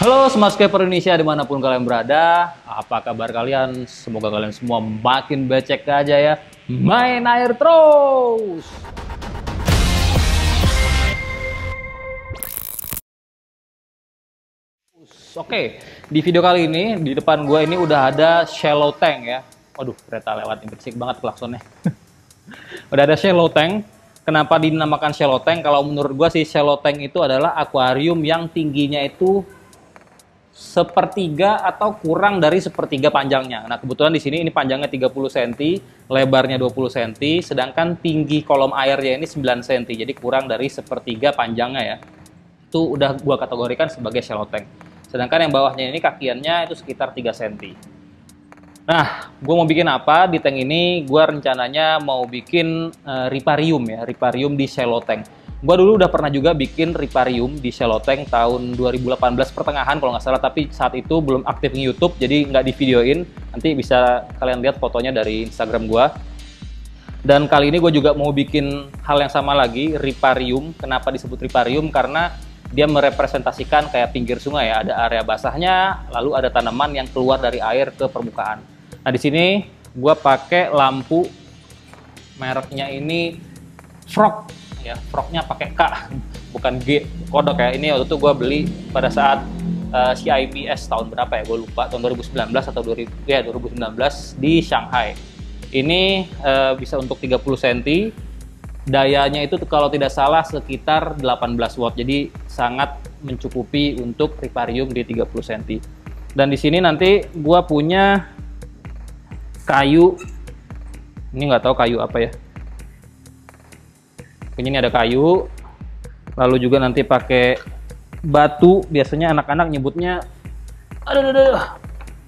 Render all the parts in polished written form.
Halo Smartscaper Indonesia dimanapun kalian berada, apa kabar kalian? Semoga kalian semua makin becek aja ya. Main air terus! Oke, di video kali ini di depan gue ini udah ada shallow tank ya. Waduh, kereta lewat ini berisik banget klaksonnya. Udah ada shallow tank. Kenapa dinamakan shallow tank? Kalau menurut gue sih shallow tank itu adalah akuarium yang tingginya itu sepertiga atau kurang dari sepertiga panjangnya. Nah, kebetulan di sini ini panjangnya 30 cm, lebarnya 20 cm, sedangkan tinggi kolom airnya ini 9 cm. Jadi kurang dari sepertiga panjangnya ya. Itu udah gua kategorikan sebagai shallow tank. Sedangkan yang bawahnya ini kakiannya itu sekitar 3 cm. Nah, gue mau bikin apa di tank ini? Gue rencananya mau bikin riparium ya, riparium di shallow tank. Gue dulu udah pernah juga bikin riparium di shallow tank tahun 2018 pertengahan kalau nggak salah, tapi saat itu belum aktif di YouTube, jadi nggak di videoin. Nanti bisa kalian lihat fotonya dari Instagram gue. Dan kali ini gue juga mau bikin hal yang sama lagi, riparium. Kenapa disebut riparium? Karena dia merepresentasikan kayak pinggir sungai ya, ada area basahnya, lalu ada tanaman yang keluar dari air ke permukaan. Nah di sini gue pakai lampu, mereknya ini Frog ya, Frognya pakai K bukan G, kodok ya. Ini waktu itu gue beli pada saat CIPS tahun berapa ya, gue lupa, tahun 2019 atau 2019 di Shanghai. Ini bisa untuk 30 cm, dayanya itu kalau tidak salah sekitar 18 watt, jadi sangat mencukupi untuk riparium di 30 cm. Dan di sini nanti gue punya kayu, ini nggak tahu kayu apa ya. Ini ada kayu, lalu juga nanti pakai batu. Biasanya anak-anak nyebutnya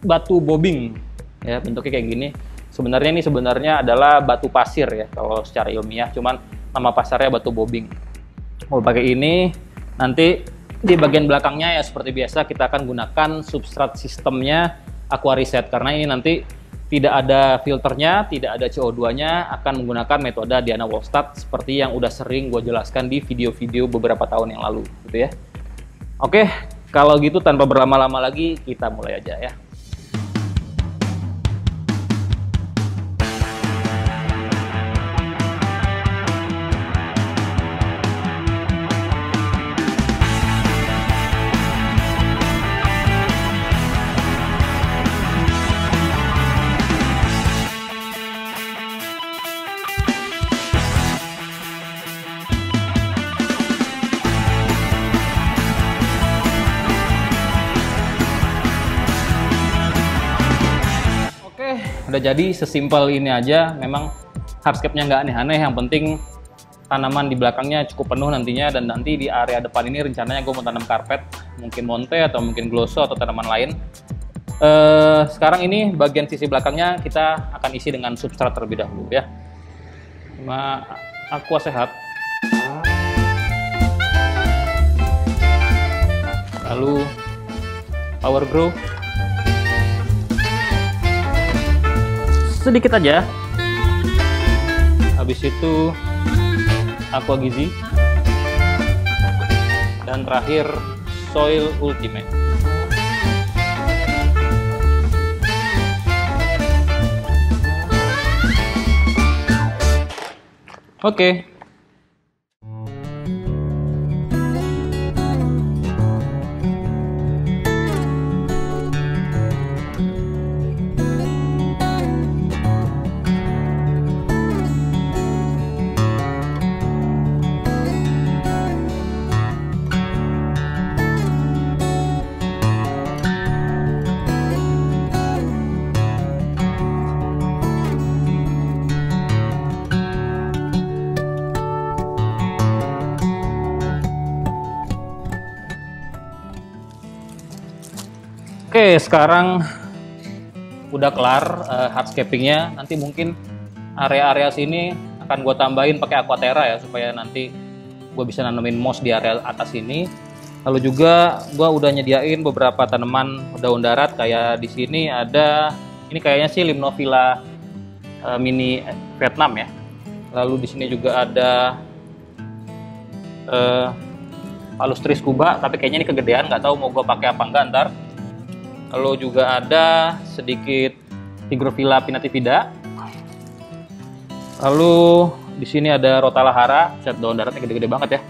batu bobing ya, bentuknya kayak gini. Sebenarnya ini adalah batu pasir ya kalau secara ilmiah, cuman nama pasarnya batu bobing. Mau pakai ini, nanti di bagian belakangnya ya seperti biasa kita akan gunakan substrat sistemnya Aquariset, karena ini nanti tidak ada filternya, tidak ada CO2-nya, akan menggunakan metode Diana Wolstadt seperti yang udah sering gue jelaskan di video-video beberapa tahun yang lalu gitu ya. Oke, kalau gitu tanpa berlama-lama lagi kita mulai aja ya. Udah jadi sesimpel ini aja, memang hardscape-nya nggak aneh-aneh, yang penting tanaman di belakangnya cukup penuh nantinya, dan nanti di area depan ini rencananya gue mau tanam karpet, mungkin monte atau mungkin glosso atau tanaman lain. Sekarang ini bagian sisi belakangnya kita akan isi dengan substrat terlebih dahulu ya. Sama Aqua Sehat. Lalu Power Grow. Sedikit aja. Habis itu Aqua Gizi, dan terakhir Soil Ultimate. Oke. Oke, sekarang udah kelar hardscapingnya. Nanti mungkin area-area sini akan gue tambahin pakai aquaterra ya, supaya nanti gue bisa nanemin moss di area atas ini. Lalu juga gue udah nyediain beberapa tanaman daun darat, kayak di sini ada, ini kayaknya sih Limnovilla mini Vietnam ya. Lalu di sini juga ada Palustris Kuba, tapi kayaknya ini kegedean, nggak tahu mau gue pakai apa enggak ntar. Lalu juga ada sedikit Hygrophila pinnatifida. Lalu di sini ada Rothalahara, set daun daratnya gede-gede banget ya.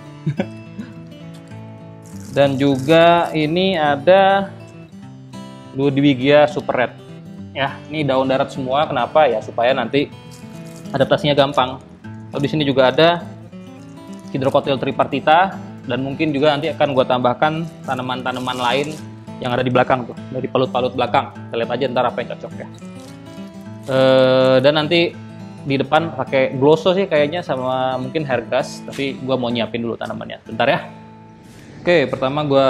Dan juga ini ada Ludwigia super red. Ya, ini daun darat semua. Kenapa ya? Supaya nanti adaptasinya gampang. Lalu di sini juga ada Hydrocotyl tripartita, dan mungkin juga nanti akan gue tambahkan tanaman-tanaman lain yang ada di belakang tuh, dari palut-palut belakang. Kita lihat aja ntar apa yang cocok ya. Dan nanti di depan pakai glosso sih kayaknya, sama mungkin hairgrass, tapi gue mau nyiapin dulu tanamannya. Bentar ya. Oke, pertama gue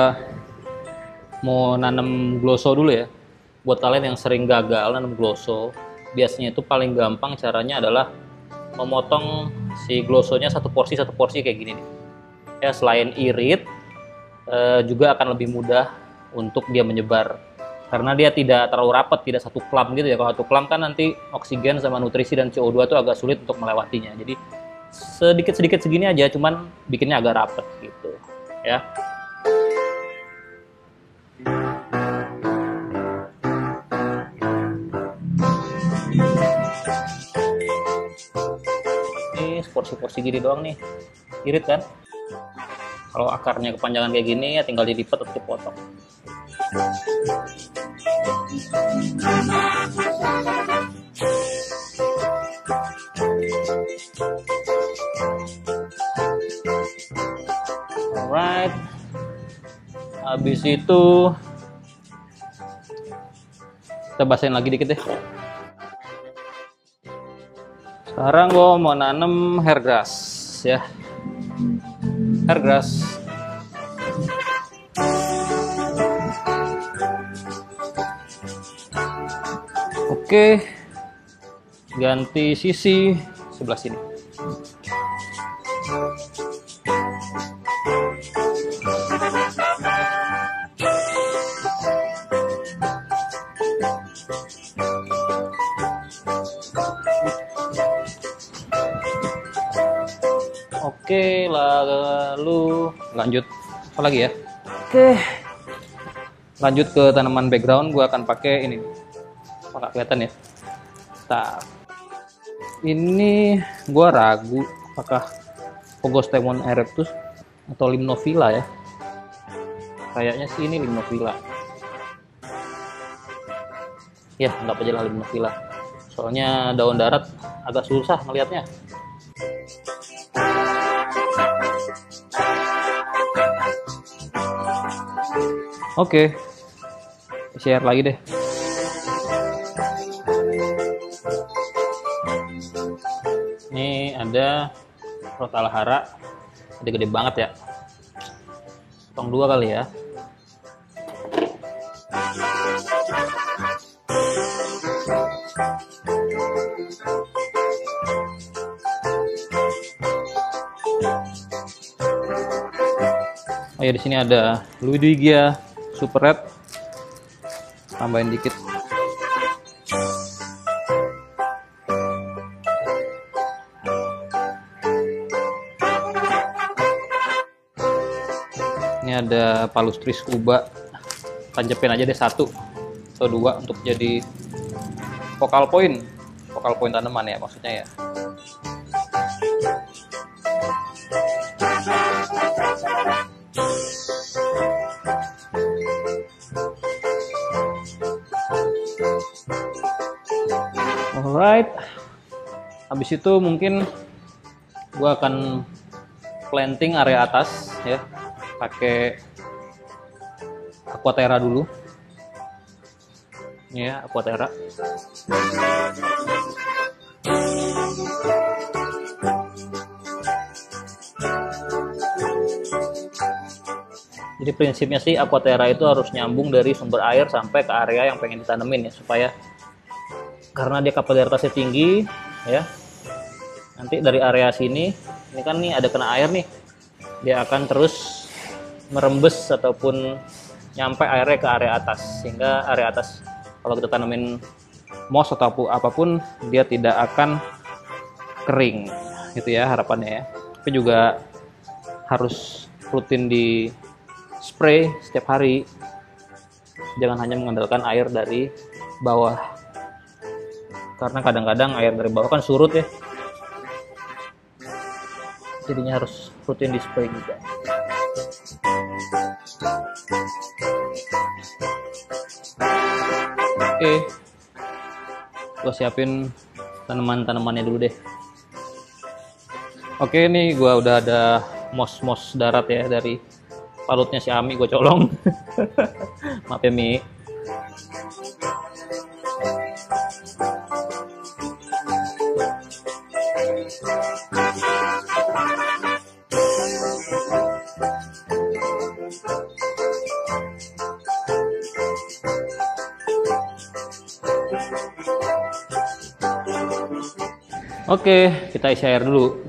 mau nanam glosso dulu ya. Buat kalian yang sering gagal nanam glosso, biasanya itu paling gampang caranya adalah memotong si glossonya satu porsi kayak gini nih. Ya, selain irit, juga akan lebih mudah untuk dia menyebar karena dia tidak terlalu rapat, tidak satu klam gitu ya. Kalau satu klam kan nanti oksigen sama nutrisi dan CO2 itu agak sulit untuk melewatinya. Jadi sedikit-sedikit segini aja, cuman bikinnya agak rapat gitu ya. Ini porsi-porsi gini doang nih, irit kan. Kalau akarnya kepanjangan kayak gini ya tinggal dilipat atau dipotong. Alright, habis itu kita basahin lagi dikit deh. Sekarang gue mau nanam hairgrass ya. Hairgrass. Oke, ganti sisi sebelah sini. Oke, lalu lanjut apa lagi ya? Oke, lanjut ke tanaman background. Gue akan pakai ini. Nggak kelihatan ya. Nah, ini gue ragu apakah Pogostemon erectus atau Limnophila ya. Kayaknya sih ini Limnophila. Ya, nggak aja lah Limnophila. Soalnya daun darat agak susah ngelihatnya. Oke, share lagi deh. Ini ada Rothalahara, gede-gede banget ya. Potong dua kali ya. Oh ya, di sini ada Ludwigia super red. Tambahin dikit. Ini ada Palustris Kuba. Tancepin aja deh satu atau dua untuk jadi focal point tanaman ya maksudnya ya. Alright, habis itu mungkin gua akan planting area atas ya, pakai Aquaterra dulu. Ini ya, Aquaterra. Jadi prinsipnya sih Aquaterra itu harus nyambung dari sumber air sampai ke area yang pengen ditanemin ya, supaya karena dia kapilaritasnya tinggi ya, nanti dari area sini ini kan nih ada kena air nih, dia akan terus merembes ataupun nyampe airnya ke area atas, sehingga area atas kalau kita tanamin moss atau apapun dia tidak akan kering gitu ya harapannya ya. Tapi juga harus rutin di spray setiap hari. Jangan hanya mengandalkan air dari bawah, karena kadang-kadang air dari bawah kan surut ya, jadinya harus rutin di spray juga. Oke, gue siapin tanaman-tanamannya dulu deh. Oke, nih gue udah ada mos-mos darat ya dari palutnya si Ami, gue colong. Maaf ya Mi. Oke, kita isi air dulu.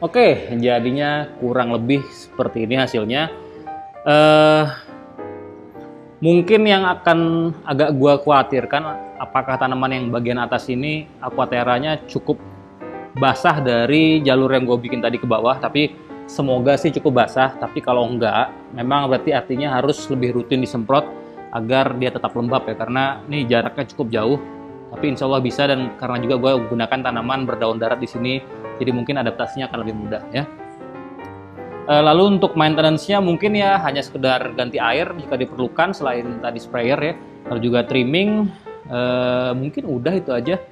Oke, jadinya kurang lebih seperti ini hasilnya. Mungkin yang akan agak gua khawatirkan, apakah tanaman yang bagian atas ini aquateranya cukup basah dari jalur yang gue bikin tadi ke bawah. Tapi semoga sih cukup basah. Tapi kalau enggak, memang berarti artinya harus lebih rutin disemprot agar dia tetap lembab ya. Karena ini jaraknya cukup jauh. Tapi insya Allah bisa, dan karena juga gue gunakan tanaman berdaun darat di sini, jadi mungkin adaptasinya akan lebih mudah ya. Lalu untuk maintenance-nya mungkin ya hanya sekedar ganti air jika diperlukan selain tadi sprayer ya. Lalu juga trimming, mungkin udah itu aja.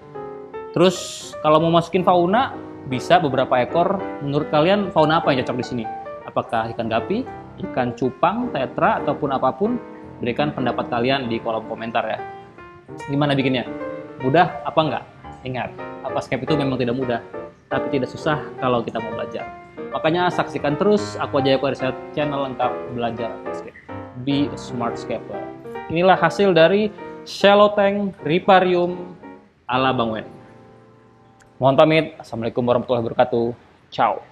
Terus kalau mau masukin fauna, bisa beberapa ekor. Menurut kalian fauna apa yang cocok di sini? Apakah ikan gapi, ikan cupang, tetra, ataupun apapun? Berikan pendapat kalian di kolom komentar ya. Gimana bikinnya? Mudah apa enggak? Ingat, aquascape itu memang tidak mudah, tapi tidak susah kalau kita mau belajar. Makanya saksikan terus Aquajaya Aquarium channel lengkap belajar aquascape. Be a smart scaper. Inilah hasil dari shallow tank riparium ala Bang Wen. Mohon pamit. Assalamualaikum warahmatullahi wabarakatuh. Ciao.